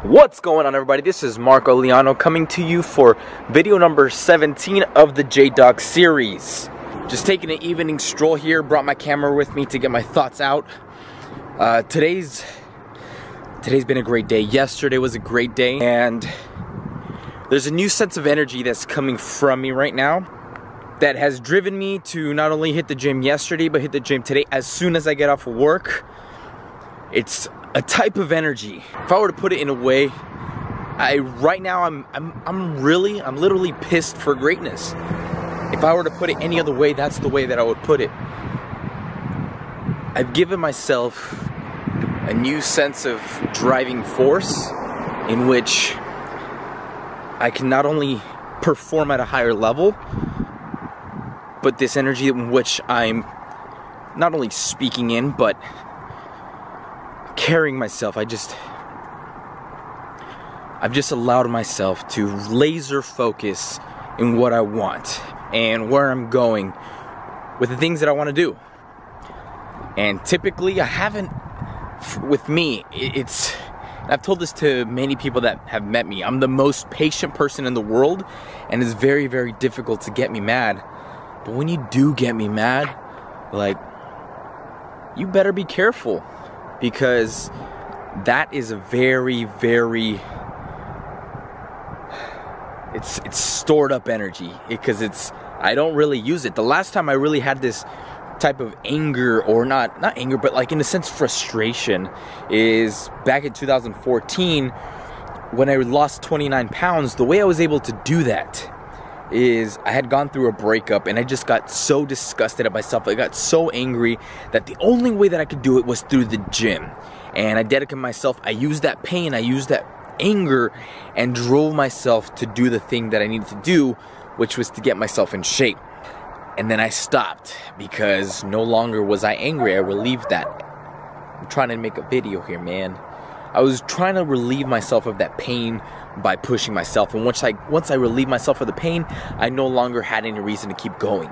What's going on, everybody? This is Marco Liano coming to you for video number 17 of the JDOC series. Just taking an evening stroll here, brought my camera with me to get my thoughts out. Today's been a great day. Yesterday was a great day, and there's a new sense of energy that's coming from me right now that has driven me to not only hit the gym yesterday, but hit the gym today as soon as I get off of work. It's a type of energy. If I were to put it in a way, right now I'm literally pissed for greatness. If I were to put it any other way, that's the way that I would put it. I've given myself a new sense of driving force in which I can not only perform at a higher level, but this energy in which I'm not only speaking in, but carrying myself. I've just allowed myself to laser focus in what I want and where I'm going with the things that I want to do. And typically with me, I've told this to many people that have met me, I'm the most patient person in the world, and it's very, very difficult to get me mad. But when you do get me mad, like, you better be careful, because that is a very, very, it's stored up energy, because I don't really use it. The last time I really had this type of anger, or not anger, but like in a sense frustration, is back in 2014 when I lost 29 pounds. The way I was able to do that is I had gone through a breakup, and I just got so disgusted at myself. I got so angry that the only way that I could do it was through the gym. And I dedicated myself, I used that pain, I used that anger, and drove myself to do the thing that I needed to do, which was to get myself in shape. And then I stopped, because no longer was I angry. I relieved that. I'm trying to make a video here, man. I was trying to relieve myself of that pain by pushing myself, and once I relieved myself of the pain, I no longer had any reason to keep going.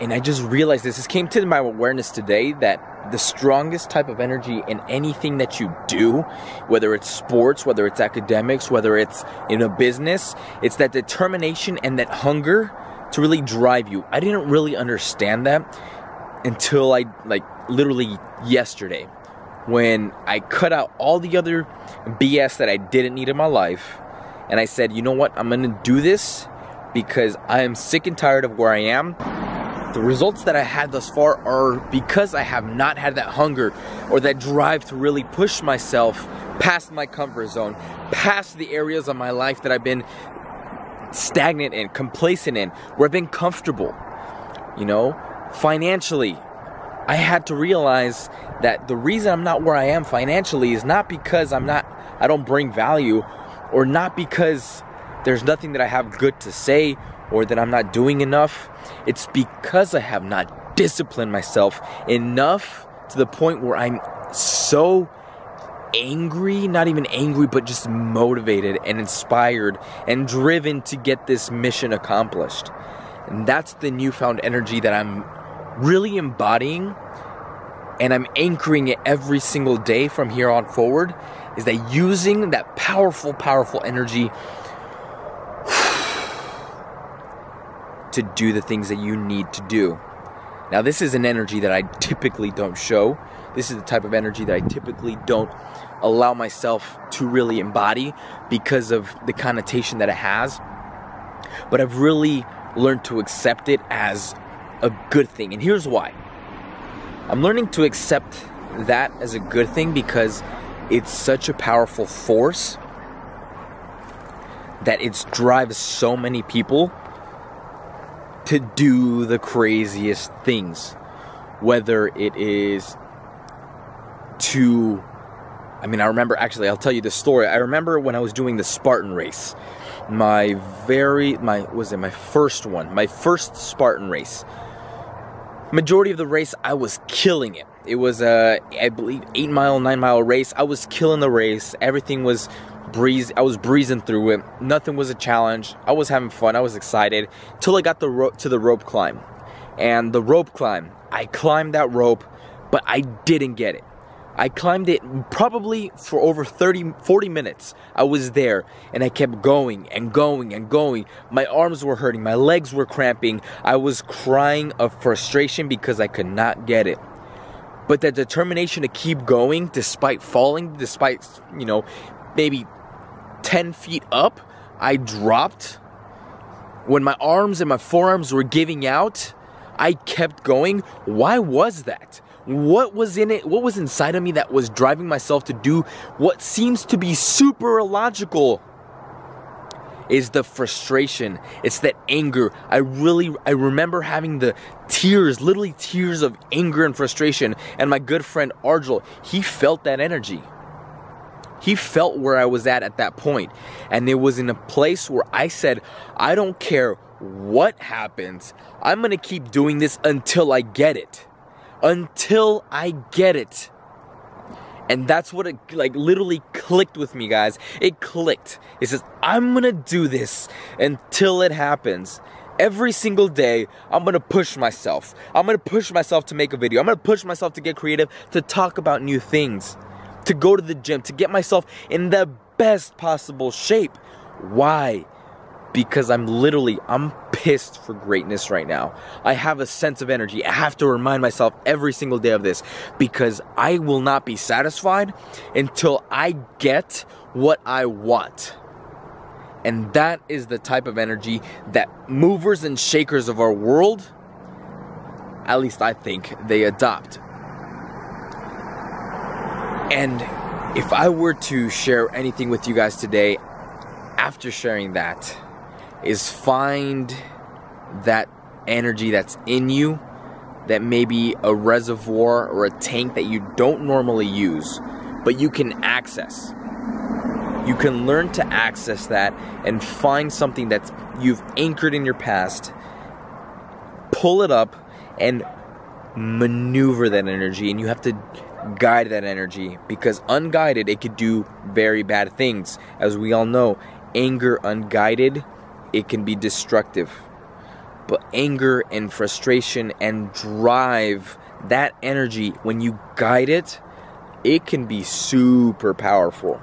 And I just realized this came to my awareness today, that the strongest type of energy in anything that you do, whether it's sports, whether it's academics, whether it's in a business, it's that determination and that hunger to really drive you. I didn't really understand that until literally yesterday, when I cut out all the other BS that I didn't need in my life, and I said, you know what, I'm gonna do this because I am sick and tired of where I am. The results that I had thus far are because I have not had that hunger or that drive to really push myself past my comfort zone, past the areas of my life that I've been stagnant in, complacent in, where I've been comfortable. You know, financially, I had to realize that the reason I'm not where I am financially is not because I don't bring value, or not because there's nothing that I have good to say, or that I'm not doing enough. It's because I have not disciplined myself enough to the point where I'm so angry, not even angry, but just motivated and inspired and driven to get this mission accomplished. And that's the newfound energy that I'm really embodying, and I'm anchoring it every single day from here on forward, is that using that powerful energy to do the things that you need to do. Now, this is an energy that I typically don't show. This is the type of energy that I typically don't allow myself to really embody because of the connotation that it has. But I've really learned to accept it as a good thing. And here's why. I'm learning to accept that as a good thing because it's such a powerful force that it drives so many people to do the craziest things. Whether it is I remember, actually, I'll tell you this story. I remember when I was doing the Spartan race, my first Spartan race. Majority of the race, I was killing it. It was I believe 8-mile, 9-mile race. I was killing the race. Everything was I was breezing through it. Nothing was a challenge. I was having fun. I was excited till I got to the rope climb. And the rope climb, I climbed that rope, but I didn't get it. I climbed it probably for over 40 minutes. I was there and I kept going and going and going. My arms were hurting, my legs were cramping. I was crying of frustration because I could not get it. But that determination to keep going despite falling, despite, you know, maybe 10 feet up, I dropped. When my arms and my forearms were giving out, I kept going. Why was that? What was in it? What was inside of me that was driving myself to do what seems to be super illogical? Is the frustration. It's that anger. I remember having the tears, literally tears of anger and frustration. And my good friend Arjul, he felt that energy. He felt where I was at that point. And it was in a place where I said, I don't care what happens. I'm going to keep doing this until I get it. Until I get it. And that's what it like literally clicked with me, guys. It clicked. It says, I'm going to do this until it happens. Every single day, I'm going to push myself. I'm going to push myself to make a video. I'm going to push myself to get creative, to talk about new things, to go to the gym, to get myself in the best possible shape. Why? Because I'm pissed for greatness right now. I have a sense of energy. I have to remind myself every single day of this, because I will not be satisfied until I get what I want. And that is the type of energy that movers and shakers of our world, at least I think, they adopt. And if I were to share anything with you guys today, after sharing that, is find that energy that's in you, that may be a reservoir or a tank that you don't normally use, but you can access. You can learn to access that and find something that you've anchored in your past, pull it up and maneuver that energy, and you have to guide that energy, because unguided, it could do very bad things. As we all know, anger unguided, it can be destructive. But anger and frustration and drive, that energy, when you guide it, it can be super powerful.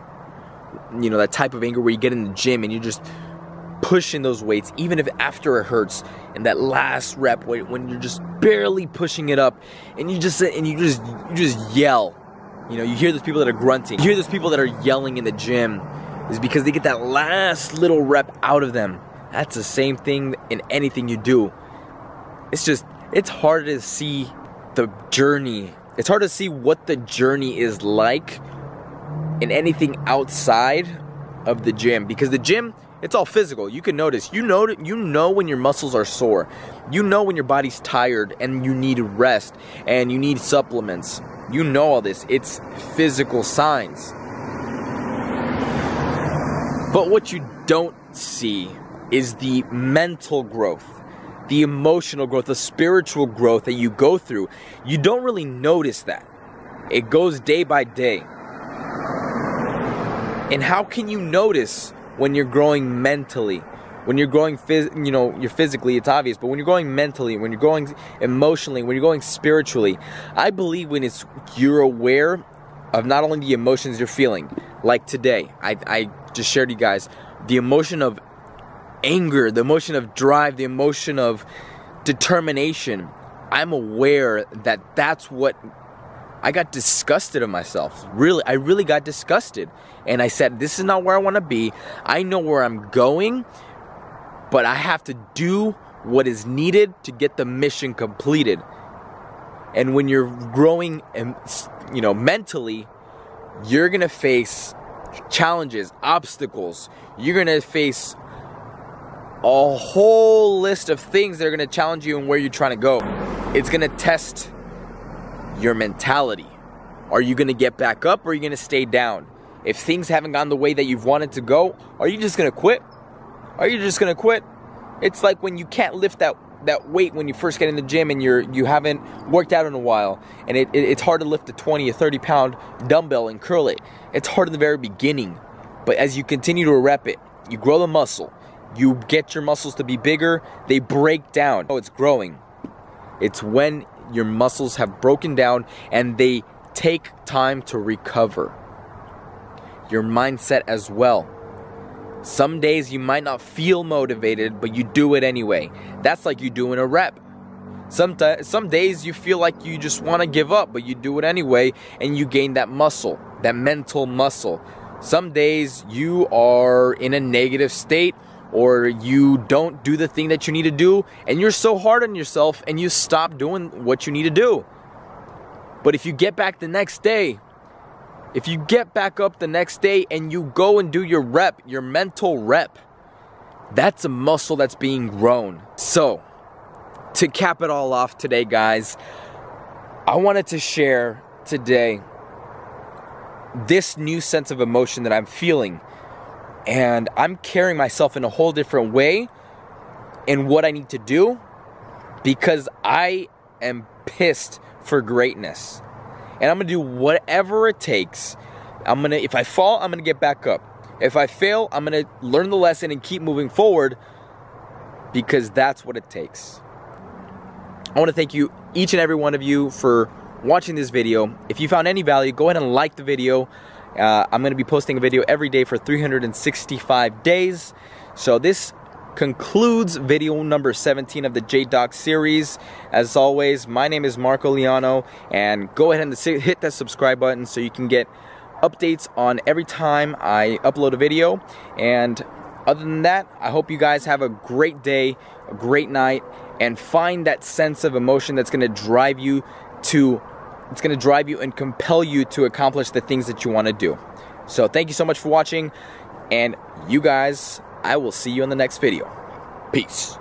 You know, that type of anger where you get in the gym and you're just pushing those weights, even if after it hurts, and that last rep when you're just barely pushing it up, and you just yell. You know, you hear those people that are grunting. You hear those people that are yelling in the gym, is because they get that last little rep out of them. That's the same thing in anything you do. It's hard to see the journey. It's hard to see what the journey is like in anything outside of the gym, because the gym, it's all physical. You can notice. You know when your muscles are sore. You know when your body's tired and you need rest and you need supplements. You know all this. It's physical signs. But what you don't see is the mental growth, the emotional growth, the spiritual growth that you go through. You don't really notice that. It goes day by day. And how can you notice when you're growing mentally? When you're growing, you're physically, it's obvious, but when you're growing mentally, when you're growing emotionally, when you're growing spiritually, I believe when you're aware of not only the emotions you're feeling, like today, I just shared you guys, the emotion of anger, the emotion of drive, the emotion of determination. I'm aware that that's what I got disgusted of myself. Really, I really got disgusted. And I said, this is not where I want to be. I know where I'm going, but I have to do what is needed to get the mission completed. And when you're growing, mentally, you're going to face challenges, obstacles. You're going to face a whole list of things that are going to challenge you and where you're trying to go. It's going to test your mentality. Are you going to get back up, or are you going to stay down? If things haven't gone the way that you've wanted to go, are you just going to quit? Are you just going to quit? It's like when you can't lift that weight when you first get in the gym and you haven't worked out in a while, and it's hard to lift a 20 or 30 pound dumbbell and curl it. It's hard in the very beginning, but as you continue to rep it, you grow the muscle, you get your muscles to be bigger, they break down. Oh, it's growing. It's when your muscles have broken down and they take time to recover. Your mindset as well. Some days you might not feel motivated, but you do it anyway. That's like you doing a rep. Some days you feel like you just want to give up, but you do it anyway, and you gain that muscle, that mental muscle. Some days you are in a negative state, or you don't do the thing that you need to do, and you're so hard on yourself, and you stop doing what you need to do. But if you get back the next day, if you get back up the next day and you go and do your rep, your mental rep, that's a muscle that's being grown. So, to cap it all off today, guys, I wanted to share today this new sense of emotion that I'm feeling. And I'm carrying myself in a whole different way in what I need to do, because I am pissed for greatness. And I'm going to do whatever it takes. If I fall, I'm going to get back up. If I fail, I'm going to learn the lesson and keep moving forward, because that's what it takes. I want to thank you, each and every one of you, for watching this video. If you found any value, go ahead and like the video. I'm going to be posting a video every day for 365 days. So this concludes video number 17 of the JDOC series. As always, my name is Marco Liano, and go ahead and hit that subscribe button so you can get updates on every time I upload a video. And other than that, I hope you guys have a great day, a great night, and find that sense of emotion that's going to drive you and compel you to accomplish the things that you want to do. So thank you so much for watching, and you guys, I will see you in the next video. Peace.